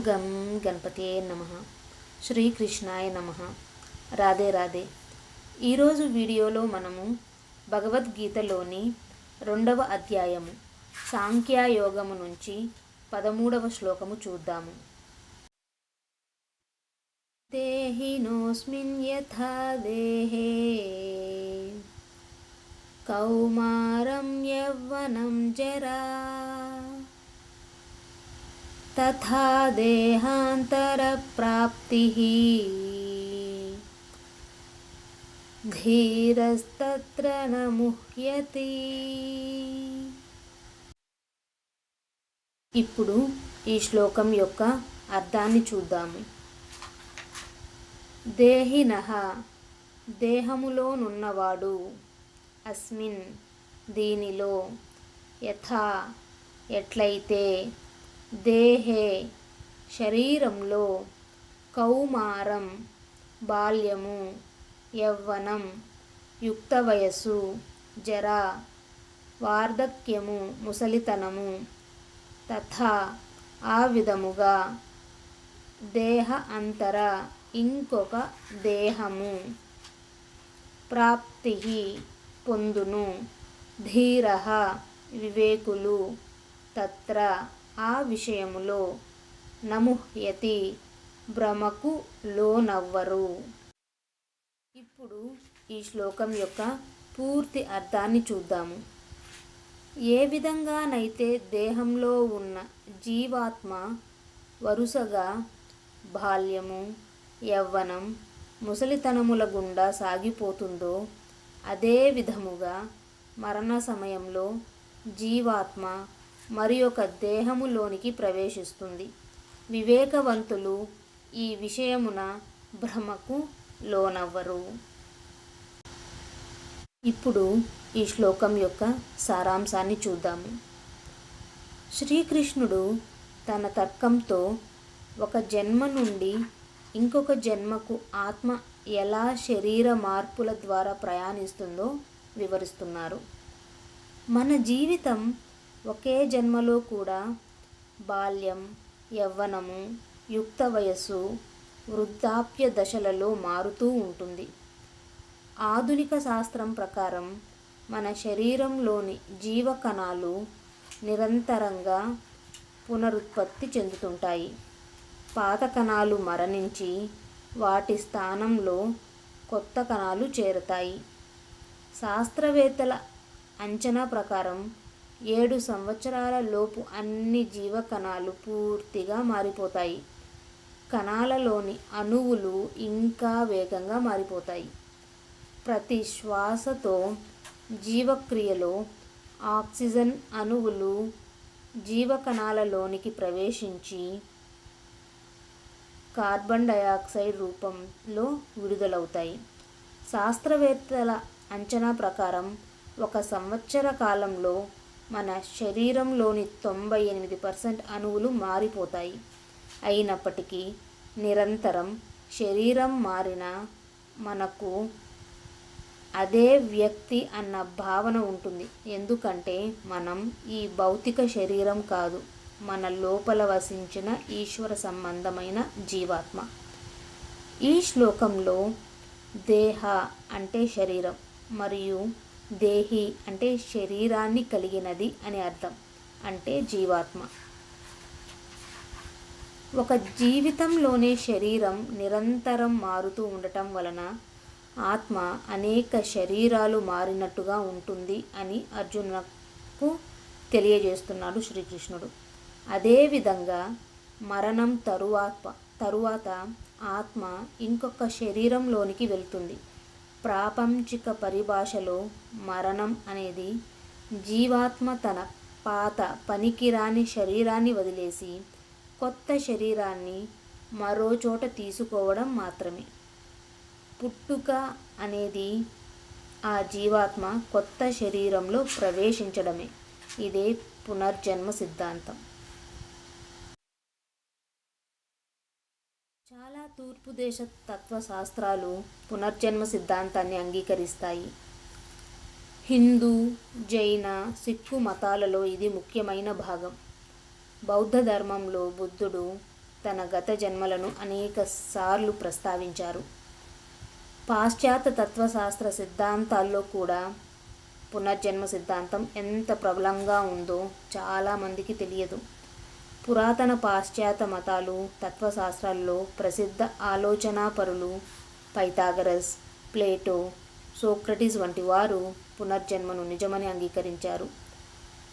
గం గణపతియే నమః. శ్రీకృష్ణాయ నమః. రాధే రాధే. ఈరోజు వీడియోలో మనము భగవద్గీతలోని 2వ అధ్యాయము సాంఖ్యయోగము నుంచి 13వ శ్లోకము చూద్దాము. దేహినోస్మిన్ యథా దేహే కౌమారం యవ్వనం జరా తథా దేహాంతర ప్రాప్తిః ధీరస్తత్ర న ముహ్యతి. ఇప్పుడు ఈ శ్లోకం యొక్క అర్థాన్ని చూద్దాము. దేహినః దేహములోనున్నవాడు, అస్మిన్ దీనిలో, యథా ఎట్లయితే, దేహే శరీరంలో, కౌమారం బాల్యము, యవ్వనం యుక్త వయస్సు, జరా వార్ధక్యము ముసలితనము, తథా ఆ విధముగా, దేహ అంతర ఇంకొక దేహము, ప్రాప్తి పొందును, ధీరః వివేకులు, తత్ర ఆ విషయములో, నముహ్యతి భ్రమకు లోనవ్వరు. ఇప్పుడు ఈ శ్లోకం యొక్క పూర్తి అర్థాన్ని చూద్దాము. ఏ విధంగానైతే దేహంలో ఉన్న జీవాత్మ వరుసగా బాల్యము, యవ్వనం, ముసలితనముల గుండా సాగిపోతుందో, అదే విధముగా మరణ సమయంలో జీవాత్మ మరి ఒక దేహములోనికి ప్రవేశిస్తుంది. వివేకవంతులు ఈ విషయమున భ్రమకు లోనవ్వరు. ఇప్పుడు ఈ శ్లోకం యొక్క సారాంశాన్ని చూద్దాము. శ్రీకృష్ణుడు తన తర్కంతో ఒక జన్మ నుండి ఇంకొక జన్మకు ఆత్మ ఎలా శరీర మార్పుల ద్వారా ప్రయాణిస్తుందో వివరిస్తున్నారు. మన జీవితం ఒకే జన్మలో కూడా బాల్యం, యవ్వనము, యుక్త వయస్సు, వృద్ధాప్య దశలలో మారుతూ ఉంటుంది. ఆధునిక శాస్త్రం ప్రకారం మన శరీరంలోని జీవకణాలు నిరంతరంగా పునరుత్పత్తి చెందుతుంటాయి. పాత కణాలు మరణించి వాటి స్థానంలో కొత్త కణాలు చేరతాయి. శాస్త్రవేత్తల అంచనా ప్రకారం 7 సంవత్సరాల లోపు అన్ని జీవకణాలు పూర్తిగా మారిపోతాయి. కణాలలోని అణువులు ఇంకా వేగంగా మారిపోతాయి. ప్రతి శ్వాసతో జీవక్రియలో ఆక్సిజన్ అణువులు జీవకణాలలోనికి ప్రవేశించి కార్బన్ డయాక్సైడ్ రూపంలో విడుదలవుతాయి. శాస్త్రవేత్తల అంచనా ప్రకారం 1 సంవత్సర కాలంలో మన శరీరంలోని 98% అణువులు మారిపోతాయి. అయినప్పటికీ నిరంతరం శరీరం మారినా మనకు అదే వ్యక్తి అన్న భావన ఉంటుంది. ఎందుకంటే మనం ఈ భౌతిక శరీరం కాదు, మన లోపల వసించిన ఈశ్వర సంబంధమైన జీవాత్మ. ఈ శ్లోకంలో దేహ అంటే శరీరం మరియు దేహి అంటే శరీరాన్ని కలిగినది అని అర్థం, అంటే జీవాత్మ. ఒక జీవితంలోనే శరీరం నిరంతరం మారుతూ ఉండటం వలన ఆత్మ అనేక శరీరాలు మారినట్టుగా ఉంటుంది అని అర్జునుకు తెలియజేస్తున్నాడు శ్రీకృష్ణుడు. అదేవిధంగా మరణం తరువాత ఆత్మ ఇంకొక శరీరంలోనికి వెళ్తుంది. ప్రాపంచిక పరిభాషలో మరణం అనేది జీవాత్మ తన పాత పనికిరాని శరీరాన్ని వదిలేసి కొత్త శరీరాన్ని మరో చోట తీసుకోవడం మాత్రమే. పుట్టుక అనేది ఆ జీవాత్మ కొత్త శరీరంలో ప్రవేశించడమే. ఇదే పునర్జన్మ సిద్ధాంతం. చాలా తూర్పు దేశ తత్వశాస్త్రాలు పునర్జన్మ సిద్ధాంతాన్ని అంగీకరిస్తాయి. హిందూ, జైన, సిక్కు మతాలలో ఇది ముఖ్యమైన భాగం. బౌద్ధ ధర్మంలో బుద్ధుడు తన గత జన్మలను అనేక సార్లు ప్రస్తావించారు. పాశ్చాత్య తత్వశాస్త్ర సిద్ధాంతాల్లో కూడా పునర్జన్మ సిద్ధాంతం ఎంత ప్రబలంగా ఉందో చాలామందికి తెలియదు. పురాతన పాశ్చాత్య మతాలు, తత్వశాస్త్రాల్లో ప్రసిద్ధ ఆలోచనాపరులు పైథాగరస్, ప్లేటో, సోక్రటీస్ వంటి వారు పునర్జన్మను నిజమని అంగీకరించారు.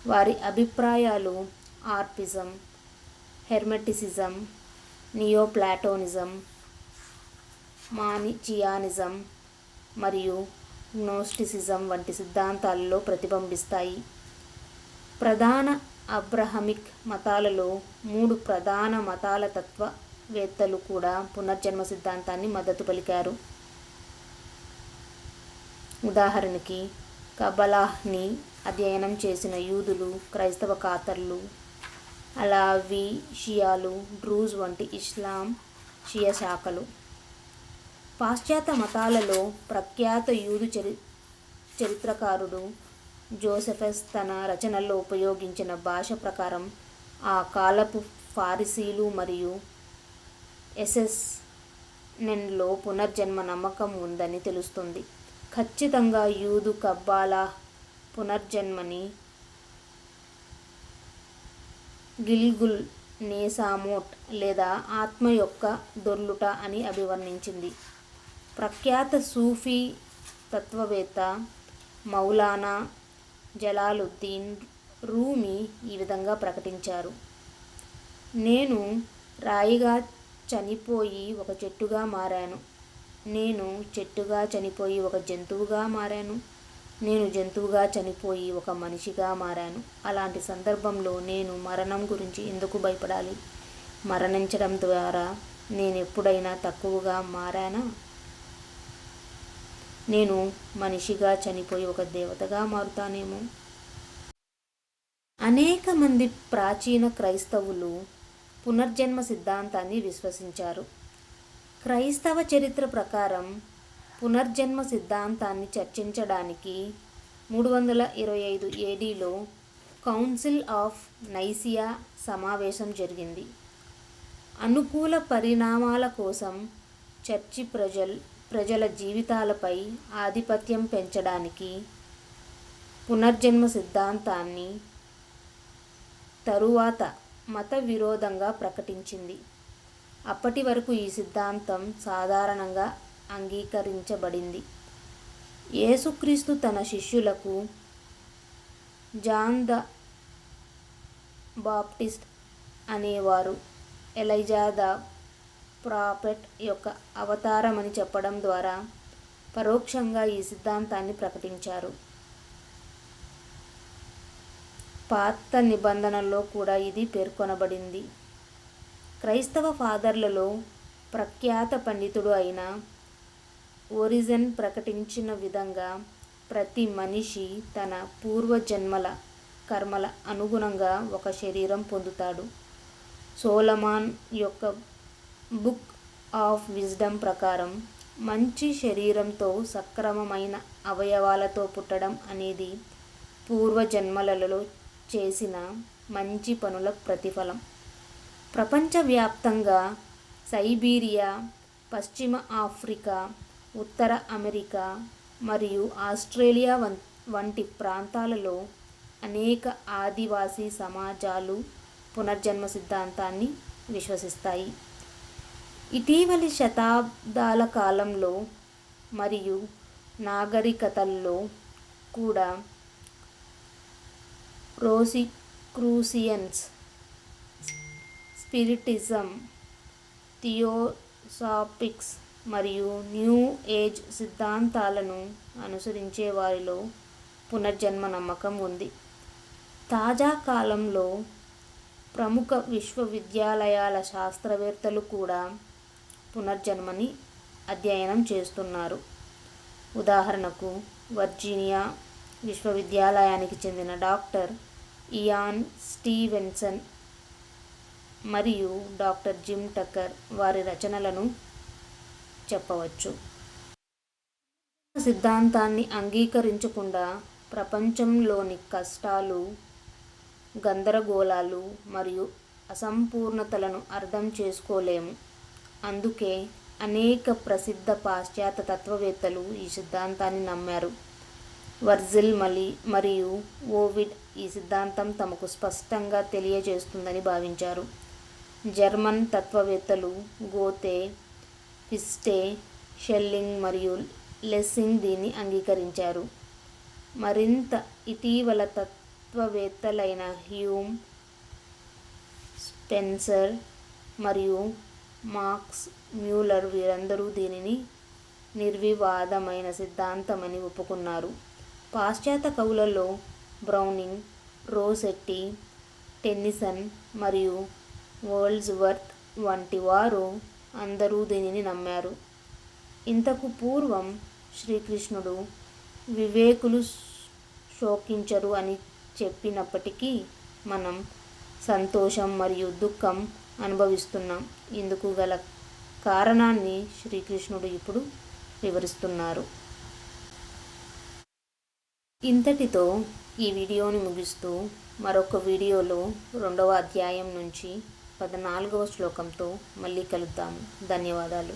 వారి అభిప్రాయాలు ఆర్పిజం, హెర్మెటిసిజం, నియోప్లాటోనిజం, మానిచియానిజం మరియు గ్నోస్టిసిజం వంటి సిద్ధాంతాలలో ప్రతిబింబిస్తాయి. ప్రధాన అబ్రహమిక్ మతాలలో 3 ప్రధాన మతాల తత్వవేత్తలు కూడా పునర్జన్మ సిద్ధాంతాన్ని మద్దతు పలికారు. ఉదాహరణకి కబలాహ్ని అధ్యయనం చేసిన యూదులు, క్రైస్తవ కాథర్లు, అలావి షియాలు, డ్రూజ్ వంటి ఇస్లాం షియా శాఖలు. పాశ్చాత్య మతాలలో ప్రఖ్యాత యూదు చరిత్రకారుడు జోసెఫస్ తన రచనల్లో ఉపయోగించిన భాష ప్రకారం ఆ కాలపు ఫారిసీలు మరియు ఎసెస్నెన్లో పునర్జన్మ నమ్మకం ఉందని తెలుస్తుంది. ఖచ్చితంగా యూదు కబ్బాలాహ్ పునర్జన్మని గిల్గుల్ నేసామోట్ లేదా ఆత్మ యొక్క దొర్లుట అని అభివర్ణించింది. ప్రఖ్యాత సూఫీ తత్వవేత్త మౌలానా జలాలుద్దీన్ రూమి ఈ విధంగా ప్రకటించారు: నేను రాయిగా చనిపోయి ఒక చెట్టుగా మారాను, నేను చెట్టుగా చనిపోయి ఒక జంతువుగా మారాను, నేను జంతువుగా చనిపోయి ఒక మనిషిగా మారాను. అలాంటి సందర్భంలో నేను మరణం గురించి ఎందుకు భయపడాలి? మరణించడం ద్వారా నేను ఎప్పుడైనా తక్కువగా మారానా? నేను మనిషిగా చనిపోయి ఒక దేవతగా మారుతానేమో. అనేక మంది ప్రాచీన క్రైస్తవులు పునర్జన్మ సిద్ధాంతాన్ని విశ్వసించారు. క్రైస్తవ చరిత్ర ప్రకారం పునర్జన్మ సిద్ధాంతాన్ని చర్చించడానికి 325 ఏడీలో కౌన్సిల్ ఆఫ్ నైసియా సమావేశం జరిగింది. అనుకూల పరిణామాల కోసం చర్చి ప్రజల జీవితాలపై ఆధిపత్యం పెంచడానికి పునర్జన్మ సిద్ధాంతాన్ని తరువాత మత విరోధంగా ప్రకటించింది. అప్పటి వరకు ఈ సిద్ధాంతం సాధారణంగా అంగీకరించబడింది. యేసుక్రీస్తు తన శిష్యులకు జాన్ ద బాప్టిస్ట్ అనేవారు ఎలైజా ద ప్రాఫెట్ యొక్క అవతారమని చెప్పడం ద్వారా పరోక్షంగా ఈ సిద్ధాంతాన్ని ప్రకటించారు. పాత నిబంధనల్లో కూడా ఇది పేర్కొనబడింది. క్రైస్తవ ఫాదర్లలో ప్రఖ్యాత పండితుడు అయిన ఓరిజెన్ ప్రకటించిన విధంగా ప్రతి మనిషి తన పూర్వజన్మల కర్మల అనుగుణంగా ఒక శరీరం పొందుతాడు. సోలమాన్ యొక్క బుక్ ఆఫ్ విజ్డమ్ ప్రకారం మంచి శరీరంతో సక్రమమైన అవయవాలతో పుట్టడం అనేది పూర్వజన్మలలో చేసిన మంచి పనుల ప్రతిఫలం. ప్రపంచవ్యాప్తంగా సైబీరియా, పశ్చిమ ఆఫ్రికా, ఉత్తర అమెరికా మరియు ఆస్ట్రేలియా వంటి ప్రాంతాలలో అనేక ఆదివాసీ సమాజాలు పునర్జన్మ సిద్ధాంతాన్ని విశ్వసిస్తాయి. ఇటీవలి శతాబ్దాల కాలంలో మరియు నాగరికతల్లో కూడా రోసిక్రూసియన్స్, స్పిరిటిజం, థియోసాఫిక్స్ మరియు న్యూ ఏజ్ సిద్ధాంతాలను అనుసరించే వారిలో పునర్జన్మ నమ్మకం ఉంది. తాజా కాలంలో ప్రముఖ విశ్వవిద్యాలయాల శాస్త్రవేత్తలు కూడా పునర్జన్మని అధ్యయనం చేస్తున్నారు. ఉదాహరణకు వర్జీనియా విశ్వవిద్యాలయానికి చెందిన డాక్టర్ ఇయాన్ స్టీవెన్సన్ మరియు డాక్టర్ జిమ్ టక్కర్ వారి రచనలను చెప్పవచ్చు. సిద్ధాంతాన్ని అంగీకరించకుండా ప్రపంచంలోని కష్టాలు, గందరగోళాలు మరియు అసంపూర్ణతలను అర్థం చేసుకోలేము. అందుకే అనేక ప్రసిద్ధ పాశ్చాత్య తత్వవేత్తలు ఈ సిద్ధాంతాన్ని నమ్మారు. వర్జిల్ మరియు ఓవిడ్ ఈ సిద్ధాంతం తమకు స్పష్టంగా తెలియజేస్తుందని భావించారు. జర్మన్ తత్వవేత్తలు గోతే, ఫిస్టే, షెల్లింగ్ మరియు లెస్సింగ్ దీన్ని అంగీకరించారు. మరింత ఇటీవల తత్వవేత్తలైన హ్యూమ్, స్పెన్సర్ మరియు మాక్స్ మ్యూలర్ వీరందరూ దీనిని నిర్వివాదమైన సిద్ధాంతమని ఒప్పుకున్నారు. పాశ్చాత్య కవులలో బ్రౌనింగ్, రోసెట్టి, టెన్నిసన్ మరియు వోల్డ్స్వర్త్ వంటి వారు అందరూ దీనిని నమ్మారు. ఇంతకు పూర్వం శ్రీకృష్ణుడు వివేకులు శోకించరు అని చెప్పినప్పటికీ మనం సంతోషం మరియు దుఃఖం అనుభవిస్తున్నాం. ఇందుకు గల కారణాన్ని శ్రీకృష్ణుడు ఇప్పుడు వివరిస్తున్నారు. ఇంతటితో ఈ వీడియోని ముగిస్తూ మరొక వీడియోలో 2వ అధ్యాయం నుంచి 14వ శ్లోకంతో మళ్ళీ కలుద్దాము. ధన్యవాదాలు.